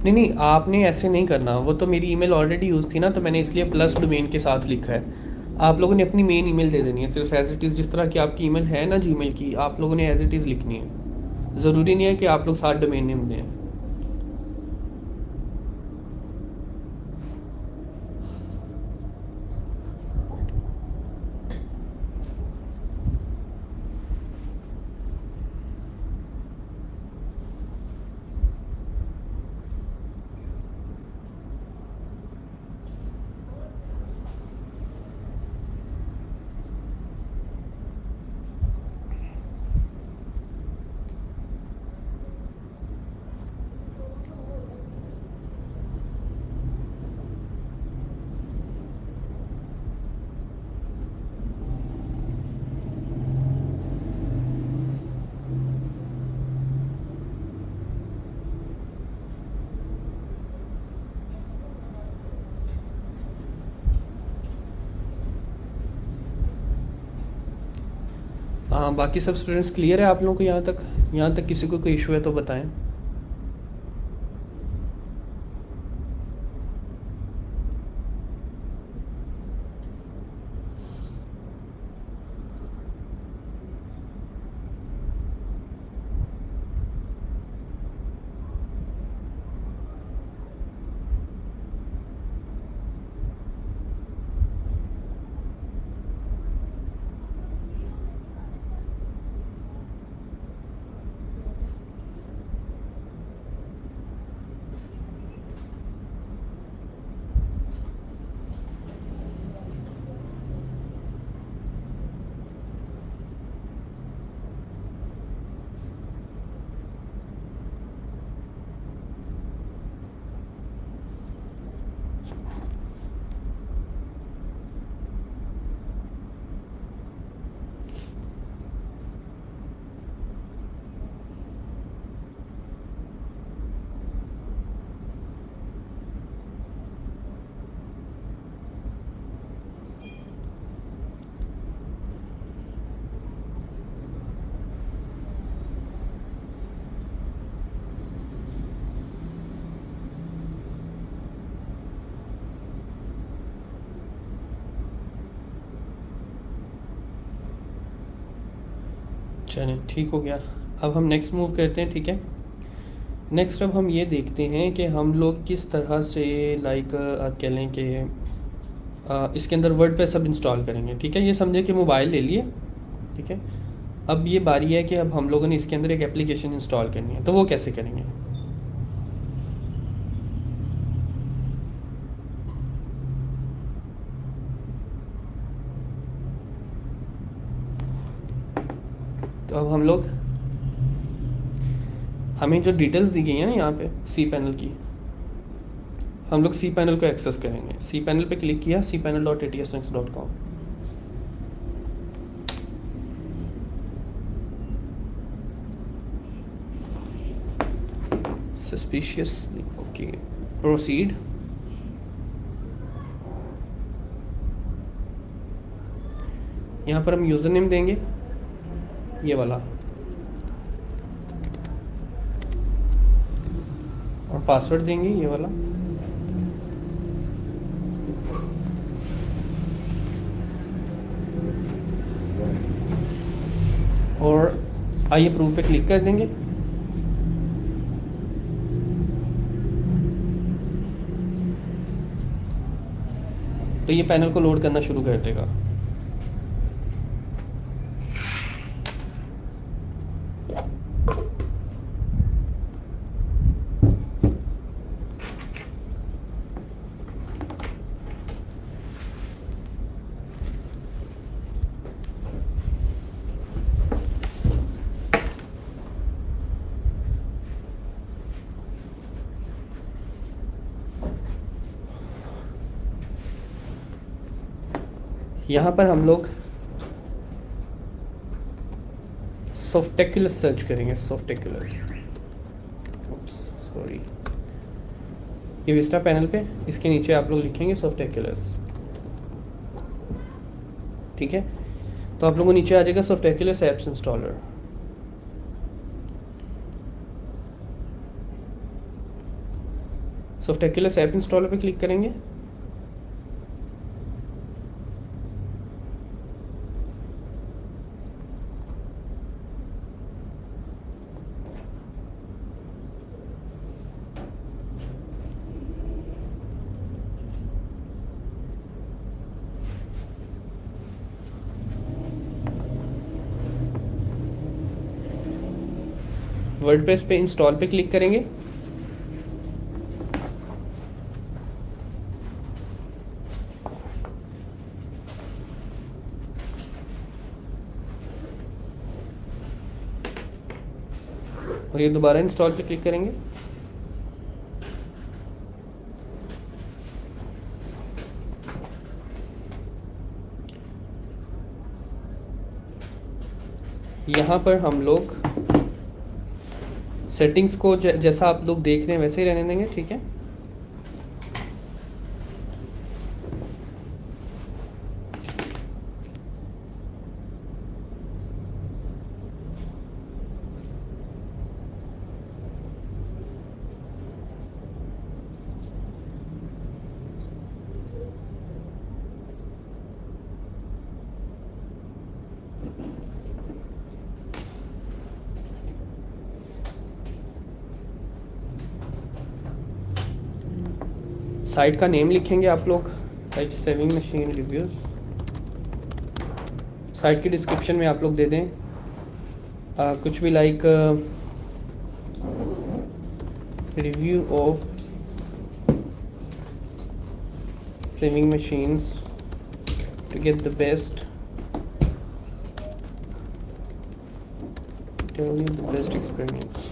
नहीं नहीं, आपने ऐसे नहीं करना। वो तो मेरी ईमेल ऑलरेडी यूज़ थी ना, तो मैंने इसलिए प्लस डोमेन के साथ लिखा है। आप लोगों ने अपनी मेन ईमेल दे देनी है, सिर्फ एज इट इज़। जिस तरह की आपकी ईमेल है ना जीमेल की, आप लोगों ने एज इट इज़ लिखनी है। ज़रूरी नहीं है कि आप लोग साथ डोमेन नेम दें। हाँ, बाकी सब स्टूडेंट्स क्लियर है आप लोगों को यहाँ तक किसी को कोई इशू है तो बताएं। चलिए ठीक हो गया। अब हम नेक्स्ट मूव करते हैं, ठीक है। नेक्स्ट अब हम ये देखते हैं कि हम लोग किस तरह से लाइक आप कह लें कि इसके अंदर वर्डप्रेस सब इंस्टॉल करेंगे, ठीक है। ये समझे कि मोबाइल ले लिए, ठीक है। अब ये बारी है कि अब हम लोगों ने इसके अंदर एक एप्लीकेशन इंस्टॉल करनी है, तो वो कैसे करेंगे। तो अब हम लोग, हमें जो डिटेल्स दी गई हैं ना यहाँ पे सी पैनल की, हम लोग सी पैनल को एक्सेस करेंगे। सी पैनल पे क्लिक किया, cpanel.atsnext.com। Suspiciously okay, proceed. यहाँ पर हम यूज़र नेम देंगे ये वाला, और पासवर्ड देंगे ये वाला। और आई अप्रूव पे क्लिक कर देंगे। तो ये पैनल को लोड करना शुरू कर देगा। यहाँ पर हम लोग सॉफ्टेक्युलस सर्च करेंगे। सॉफ्टेक्युलस, सॉरी, ये विस्टा पैनल पे इसके नीचे आप लोग लिखेंगे सॉफ्टेक्युलस, ठीक है। तो आप लोगों को नीचे आ जाएगा सॉफ्टेक्युलस एप्स इंस्टॉलर। सॉफ्टेक्युलस ऐप इंस्टॉलर पे क्लिक करेंगे। वर्डप्रेस पे इंस्टॉल पे क्लिक करेंगे। और ये दोबारा इंस्टॉल पे क्लिक करेंगे। यहाँ पर हम लोग सेटिंग्स को जैसा आप लोग देख रहे हैं वैसे ही रहने देंगे, ठीक है। साइट का नेम लिखेंगे आप लोग, like saving machine reviews. Site की डिस्क्रिप्शन में आप लोग दे दें कुछ भी, like review of saving machines to get the best, the best experience.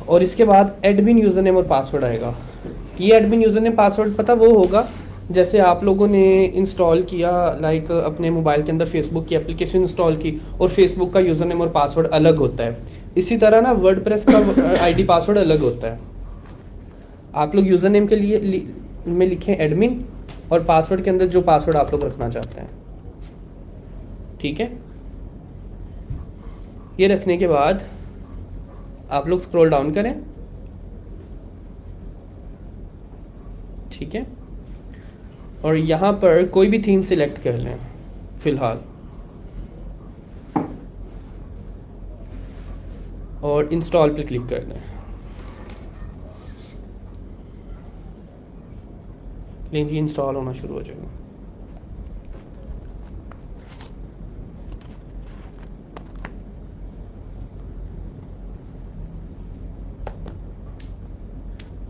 और इसके बाद एडमिन यूज़र नेम और पासवर्ड आएगा। ये एडमिन यूज़र नेम पासवर्ड पता वो होगा जैसे आप लोगों ने इंस्टॉल किया, लाइक अपने मोबाइल के अंदर फेसबुक की एप्लीकेशन इंस्टॉल की और फेसबुक का यूज़र नेम और पासवर्ड अलग होता है, इसी तरह ना वर्डप्रेस का आईडी पासवर्ड अलग होता है। आप लोग यूज़र नेम के लिए में लिखें एडमिन और पासवर्ड के अंदर जो पासवर्ड आप लोग रखना चाहते हैं, ठीक है। ये रखने के बाद आप लोग स्क्रॉल डाउन करें, ठीक है, और यहाँ पर कोई भी थीम सिलेक्ट कर लें फ़िलहाल और इंस्टॉल पे क्लिक कर दें। लेकिन जी इंस्टॉल होना शुरू हो जाएगा।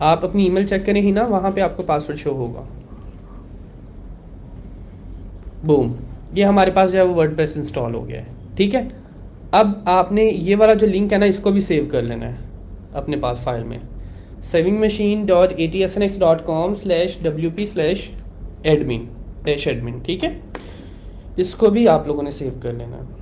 आप अपनी ईमेल चेक करें ही ना, वहाँ पे आपको पासवर्ड शो होगा। बूम, ये हमारे पास जो है वो वर्डप्रेस इंस्टॉल हो गया है, ठीक है। अब आपने ये वाला जो लिंक है ना, इसको भी सेव कर लेना है अपने पास फाइल में, savingmachine.atsnx.com/wp/admin, ठीक है। इसको भी आप लोगों ने सेव कर लेना है।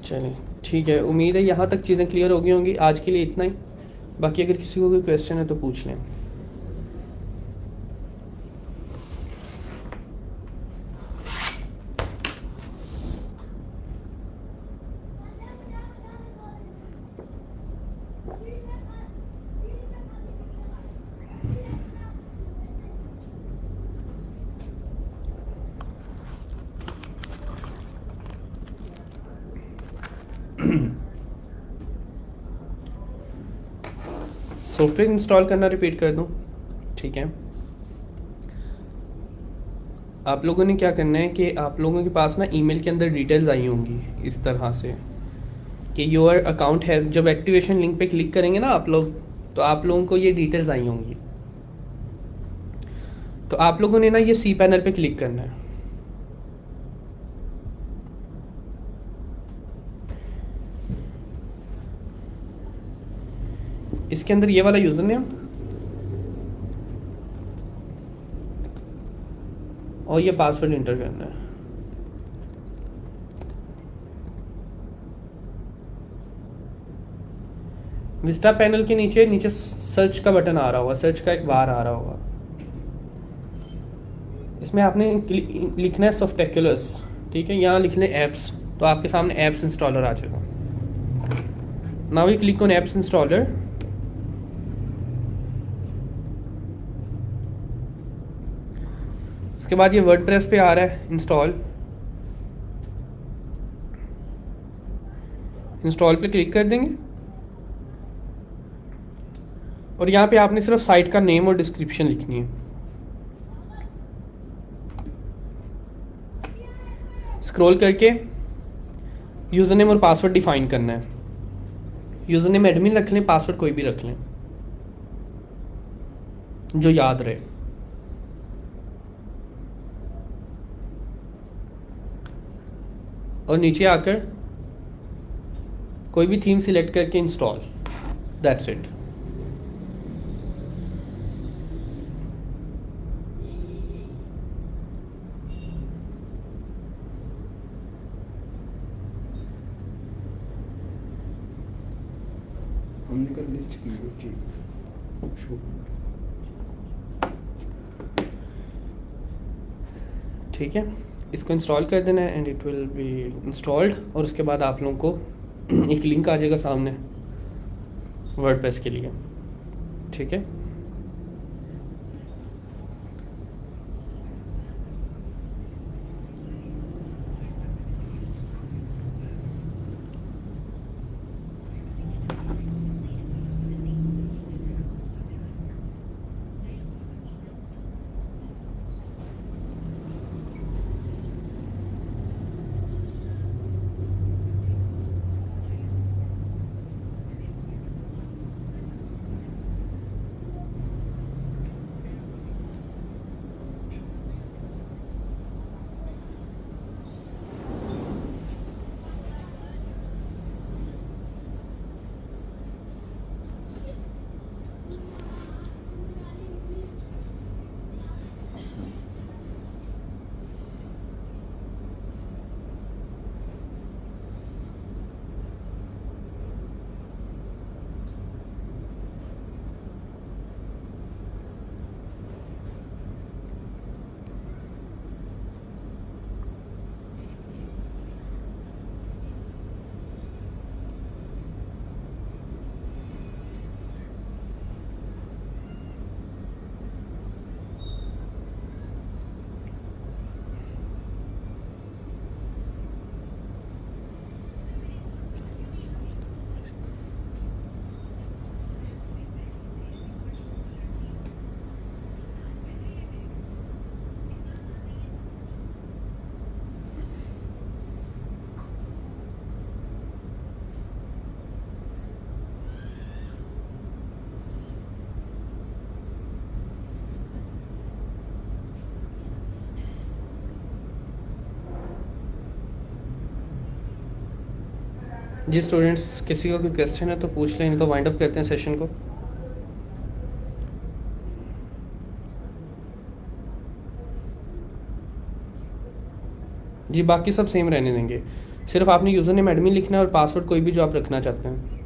चलिए ठीक है, उम्मीद है यहाँ तक चीज़ें क्लियर हो गई होंगी। आज के लिए इतना ही, बाकी अगर किसी को कोई क्वेश्चन है तो पूछ लें। सॉफ्टवेयर इंस्टॉल करना रिपीट कर दूं, ठीक है। आप लोगों ने क्या करना है कि आप लोगों के पास ना ईमेल के अंदर डिटेल्स आई होंगी इस तरह से कि योर अकाउंट है। जब एक्टिवेशन लिंक पे क्लिक करेंगे ना आप लोग, तो आप लोगों को ये डिटेल्स आई होंगी। तो आप लोगों ने ना ये सी पैनल पे क्लिक करना है। इसके अंदर ये वाला यूज़र नेम और ये पासवर्ड इंटर करना है। विस्टा पैनल के नीचे नीचे सर्च का बटन आ रहा होगा, सर्च का एक बार आ रहा होगा, इसमें आपने लिखना है सॉफ्टेक्युलर्स, ठीक है। यहाँ लिखने एप्स, तो आपके सामने एप्स इंस्टॉलर आ जाएगा। Now we click on apps installer. उसके बाद ये वर्डप्रेस पे आ रहा है इंस्टॉल पे क्लिक कर देंगे और यहाँ पे आपने सिर्फ साइट का नेम और डिस्क्रिप्शन लिखनी है। स्क्रॉल करके यूज़र नेम और पासवर्ड डिफाइन करना है। यूज़र नेम एडमिन रख लें, पासवर्ड कोई भी रख लें जो याद रहे। और नीचे आकर कोई भी थीम सिलेक्ट करके इंस्टॉल, दैट्स इट। हमने कल लिस्ट की है चीज़ शो। ठीक है, इसको इंस्टॉल कर देना है and it will be installed. और उसके बाद आप लोगों को एक लिंक आ जाएगा सामने वर्डप्रेस के लिए। ठीक है, जी स्टूडेंट्स, किसी का कोई क्वेश्चन है तो पूछ लें, नहीं तो वाइंड अप करते हैं सेशन को। जी बाकी सब सेम रहने देंगे, सिर्फ आपने यूज़र नेम एडमिन लिखना है और पासवर्ड कोई भी जो आप रखना चाहते हैं।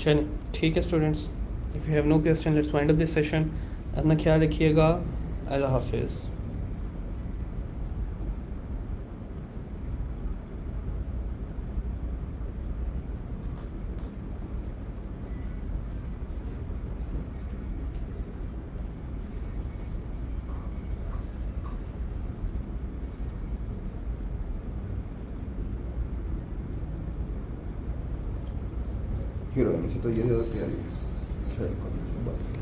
चलिए ठीक है students, if you have no question let's wind up this session. अपना ख्याल रखिएगा, अल्लाह हाफिज़। हीरोइन से तो ये ज़्यादा प्यारी है, खैर बात।